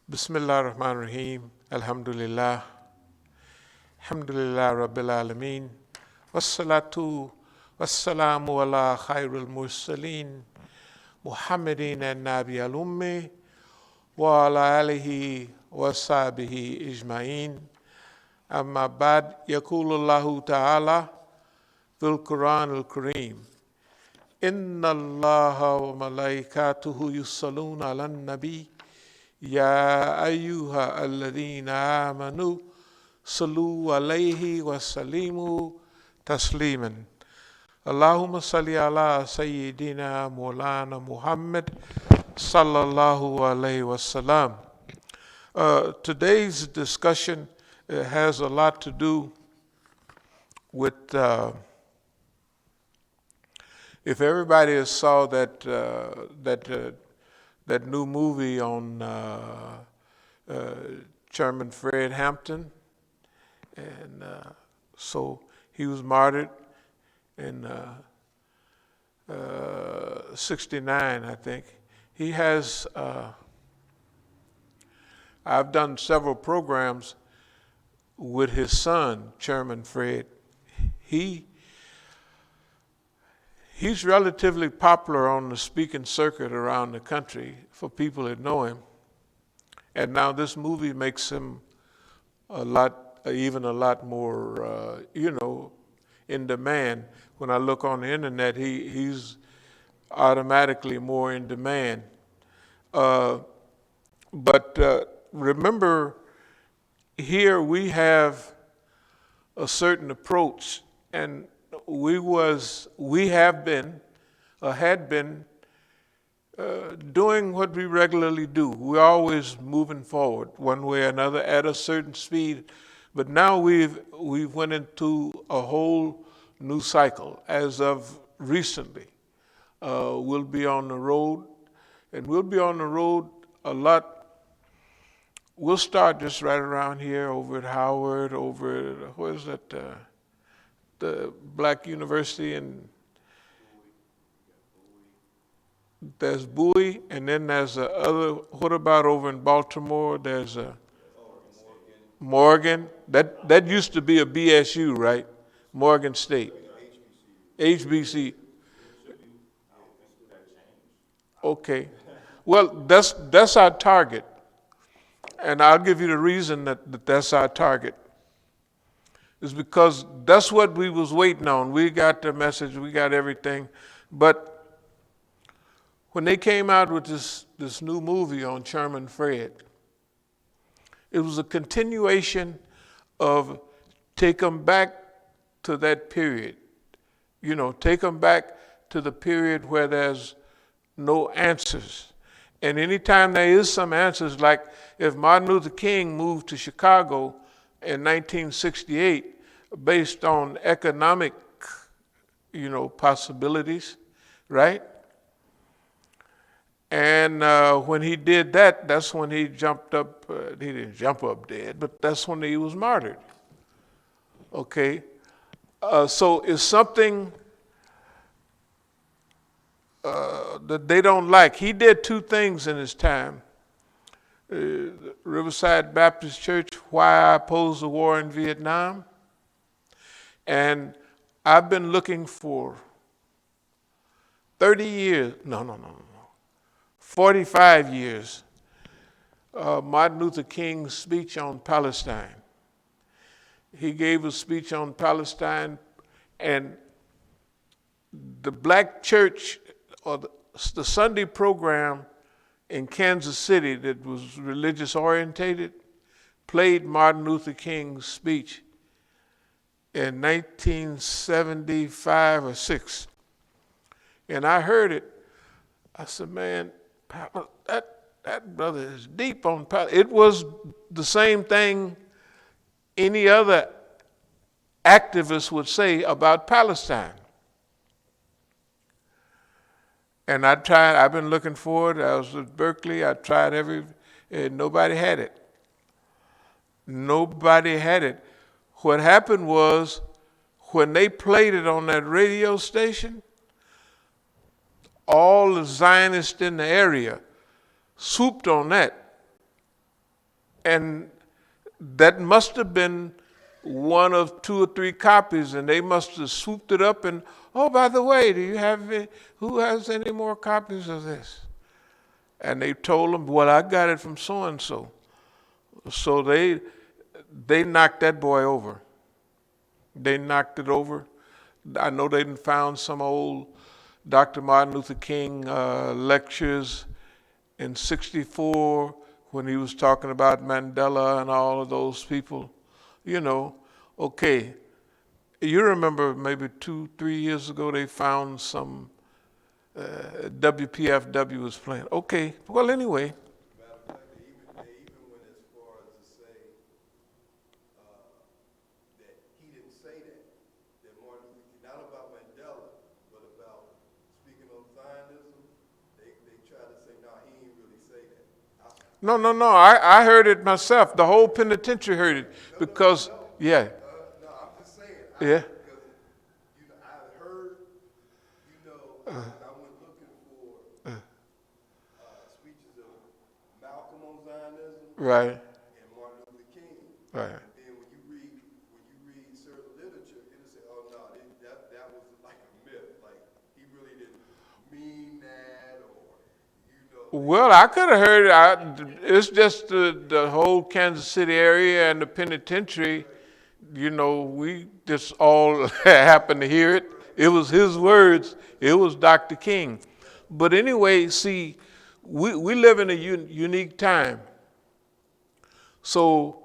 Bismillah ar-Rahman ar-Rahim. Alhamdulillah. Alhamdulillah Rabbil Alameen. Wassalatu wassalamu ala khairul mursaleen. Muhammadin an-Nabi al-Ummi wa ala alihi wa sahbihi ijma'in. Amma ba'd, yaqulu Allahu ta'ala fil Quran al-Kareem. Inna Allaha wa malaikatuhu yusalluna ala nabi. يا أيها الذين آمنوا صلوا عليه وسلموا تسليما اللهم صل على سيدنا مولانا محمد صلى الله عليه وسلم. Today's discussion has a lot to do with if everybody saw that new movie on Chairman Fred Hampton, and so he was martyred in 69, I think. He has, I've done several programs with his son, Chairman Fred. He's relatively popular on the speaking circuit around the country for people that know him. And now this movie makes him even a lot more, in demand. When I look on the internet, he's automatically more in demand. But remember, here we have a certain approach, and we had been doing what we regularly do. We're always moving forward one way or another at a certain speed, but now we've went into a whole new cycle as of recently. We'll be on the road, and we'll be on the road a lot. We'll start just right around here over at Howard, over at, what is that, the Black University, and there's Bowie, and then there's the other. What about over in Baltimore? There's a Morgan. That used to be a BSU, right? Morgan State. HBC. Okay. Well, that's our target, and I'll give you the reason that that's our target. Is because that's what we was waiting on. We got the message, we got everything. But when they came out with this new movie on Chairman Fred, it was a continuation of take them back to that period. Take them back to the period where there's no answers. And anytime there is some answers, like if Martin Luther King moved to Chicago in 1968, based on economic, possibilities, right? And when he did that, that's when he jumped up. He didn't jump up dead, but that's when he was martyred. Okay, so it's something that they don't like. He did two things in his time. Riverside Baptist Church, Why I Oppose the War in Vietnam. And I've been looking for 30 years, 45 years, Martin Luther King's speech on Palestine. He gave a speech on Palestine, and the black church, or the Sunday program in Kansas City that was religious orientated, played Martin Luther King's speech in 1975 or 6. And I heard it. I said, man, that brother is deep on Palestine. It was the same thing any other activist would say about Palestine. And I've been looking for it. I was at Berkeley. I tried and nobody had it. Nobody had it. What happened was, when they played it on that radio station, all the Zionists in the area swooped on that And that must have been one of 2 or 3 copies, and they must have swooped it up and, oh, by the way, who has any more copies of this? And they told them, well, I got it from so-and-so. So they knocked that boy over. They knocked it over. I know they found some old Dr. Martin Luther King lectures in '64 when he was talking about Mandela and all of those people. Okay. You remember maybe 2-3 years ago they found some WPFW was playing. Okay. Well, anyway. No. I heard it myself. The whole penitentiary heard it because, yeah. No, I'm just saying. Yeah. Because, I heard, I went looking for speeches of Malcolm on Zionism Right. and Martin Luther King. Right. And then when you read certain literature, it'll say, oh no, that was like a myth. Like he really didn't mean that, or Well, I could have heard it. It's just the whole Kansas City area and the penitentiary. We just all happened to hear it. It was his words. It was Dr. King. But anyway, see, we live in a unique time. So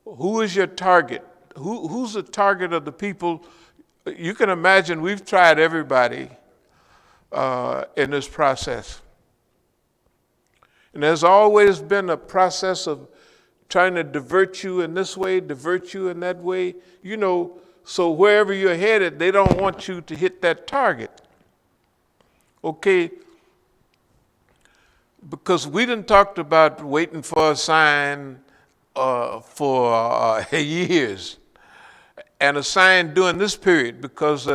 who is your target? Who's the target of the people? You can imagine we've tried everybody in this process. And there's always been a process of trying to divert you in this way, divert you in that way. So wherever you're headed, they don't want you to hit that target. Okay? Because we done talked about waiting for a sign for years. And a sign during this period, because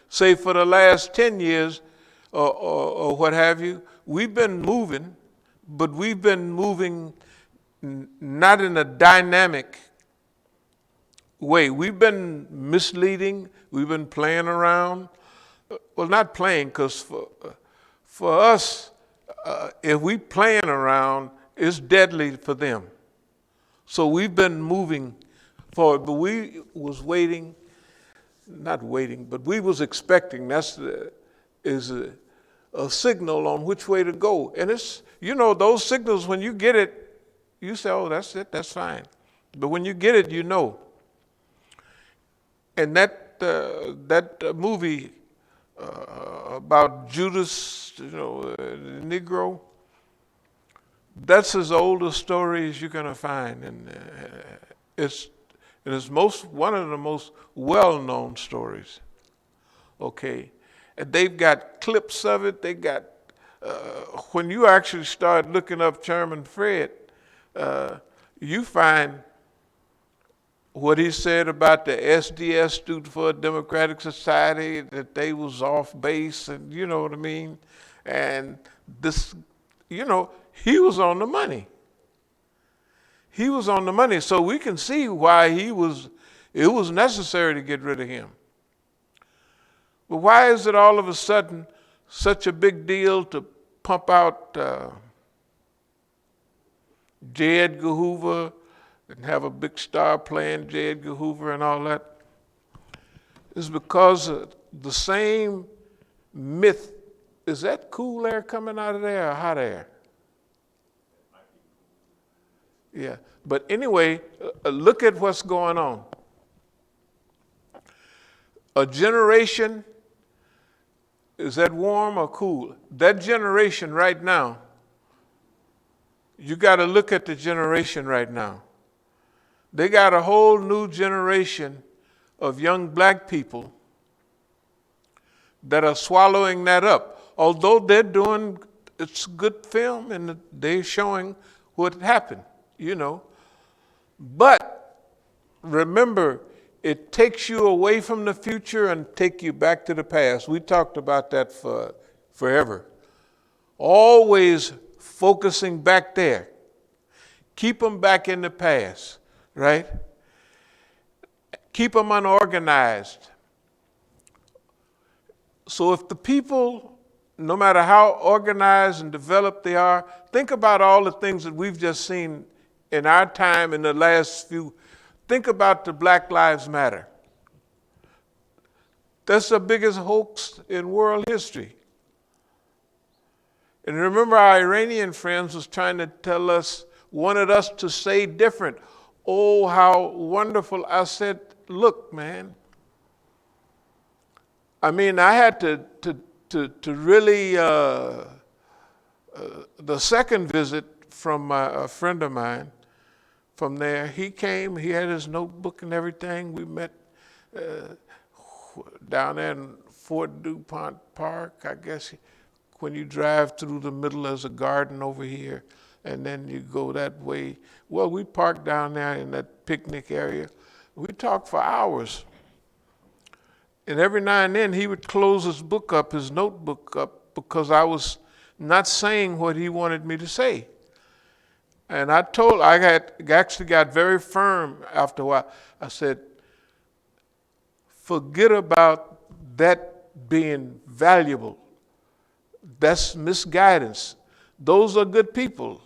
say for the last 10 years or what have you, we've been moving, but we've been moving not in a dynamic way. We've been misleading. We've been playing around. Well, not playing, because for us, if we playing around, it's deadly for them. So we've been moving forward, but we was waiting, not waiting, but we was expecting. That's is a signal on which way to go. And it's, those signals, when you get it, you say, oh, that's it, that's fine. But when you get it, you know. And that movie about Judas, the Negro, that's as old a story as you're going to find. And it's one of the most well-known stories. Okay. And they've got clips of it. They got, when you actually start looking up Chairman Fred, you find what he said about the SDS, Student for a Democratic Society, that they was off base, and you know what I mean? And this, he was on the money. He was on the money, so we can see why it was necessary to get rid of him. But why is it all of a sudden such a big deal to pump out J. Edgar Hoover and have a big star playing J. Edgar Hoover and all that? It's because the same myth. Is that cool air coming out of there or hot air? Yeah, but anyway, look at what's going on. A generation, is that warm or cool? That generation right now, you got to look at the generation right now. They got a whole new generation of young black people that are swallowing that up. Although it's good film and they're showing what happened, But remember, it takes you away from the future and take you back to the past. We talked about that for forever. Always focusing back there. Keep them back in the past, right? Keep them unorganized. So if the people, no matter how organized and developed they are, think about all the things that we've just seen in our time in the last few. Think about the Black Lives Matter. That's the biggest hoax in world history. And remember, our Iranian friends was trying to tell us, wanted us to say different. Oh, how wonderful. I said, look, man. I mean, I had to really, the second visit from a friend of mine from there, he came, he had his notebook and everything. We met down there in Fort DuPont Park, I guess. When you drive through the middle, there's a garden over here, and then you go that way. Well, we parked down there in that picnic area. We talked for hours. And every now and then he would close his book up, his notebook up, because I was not saying what he wanted me to say. And I actually got very firm after a while. I said, forget about that being valuable. That's misguidance. Those are good people.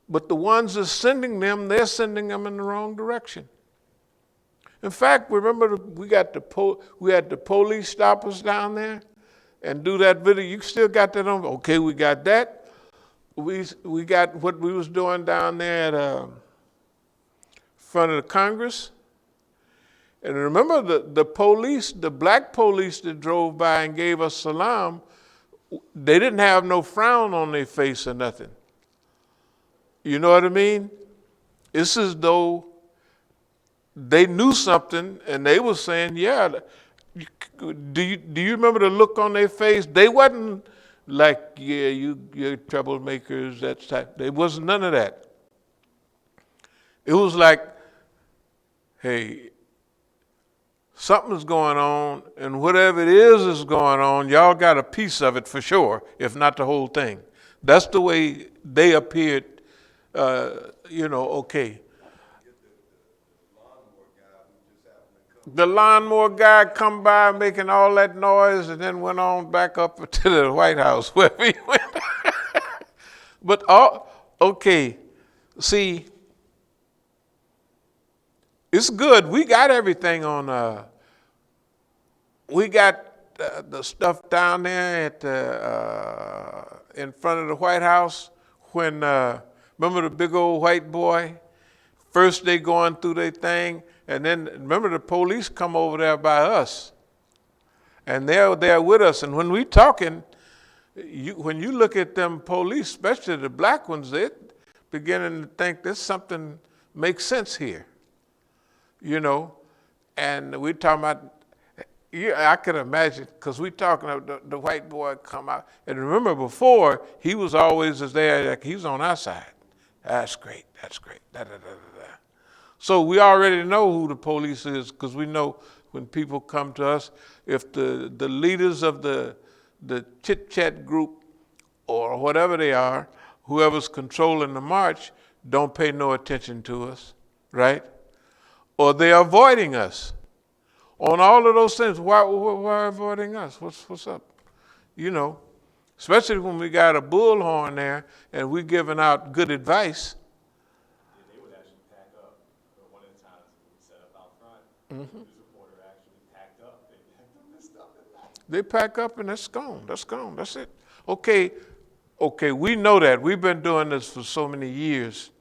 But the ones that are sending them, they're sending them in the wrong direction. In fact, remember we had the police stop us down there and do that video. You still got that on? Okay, we got that. We got what we was doing down there at front of the Congress. And remember the police, the black police that drove by and gave us salam, they didn't have no frown on their face or nothing. You know what I mean? It's as though they knew something and they were saying, yeah, do you remember the look on their face? They wasn't like, yeah, you're troublemakers, that type. There wasn't none of that. It was like, hey, something's going on, and whatever it is going on, y'all got a piece of it for sure, if not the whole thing. That's the way they appeared, okay. The lawnmower guy come by making all that noise and then went on back up to the White House, wherever he went. But, okay, see, it's good. We got everything on, we got the stuff down there at in front of the White House when, remember the big old white boy? First they going through their thing, and then remember the police come over there by us. And they're there with us. And when we talking, when you look at them police, especially the black ones, they're beginning to think there's something makes sense here. You know, and we're talking about, I could imagine, because we're talking about the white boy come out. And remember before, he was always there, like he was on our side. That's great, that's great, da, da, da, da, da. So we already know who the police is, because we know when people come to us, if the leaders of the chit-chat group or whatever they are, whoever's controlling the march, don't pay no attention to us, right? Or they're avoiding us. On all of those things, why avoiding us? What's up? You know, especially when we got a bullhorn there and we're giving out good advice. Yeah, they would actually pack up. But one of the times we set up out front, the supporter actually packed up. They packed up this stuff and that. They pack up and that's gone. That's gone. That's it. Okay, we know that. We've been doing this for so many years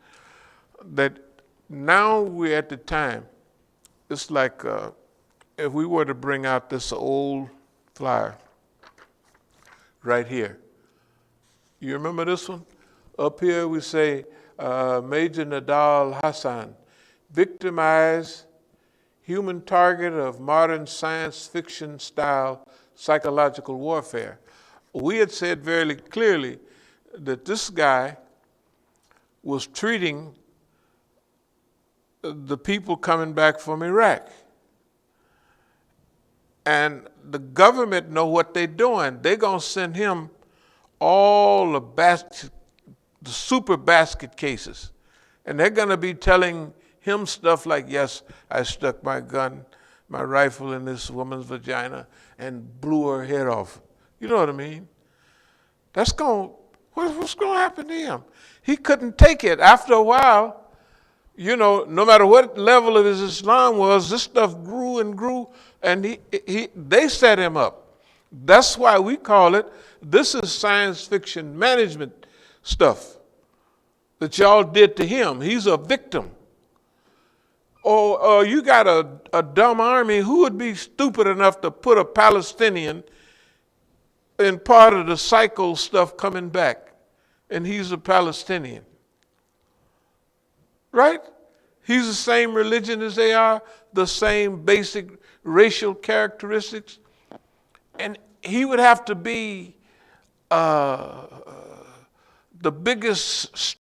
that now we're at the time. It's like if we were to bring out this old flyer right here. You remember this one? Up here we say, Major Nadal Hassan, victimized, human target of modern science fiction style psychological warfare. We had said very clearly that this guy was treating the people coming back from Iraq. And the government know what they're doing. They're going to send him all the the super basket cases. And they're going to be telling him stuff like, yes, I stuck my rifle in this woman's vagina and blew her head off. You know what I mean? What's going to happen to him? He couldn't take it. After a while, no matter what level of his Islam was, this stuff grew and grew, and they set him up. That's why we call it, this is science fiction management stuff that y'all did to him. He's a victim. Or you got a dumb army. Who would be stupid enough to put a Palestinian in part of the cycle stuff coming back? And he's a Palestinian. Right? He's the same religion as they are, the same basic racial characteristics. And he would have to be the biggest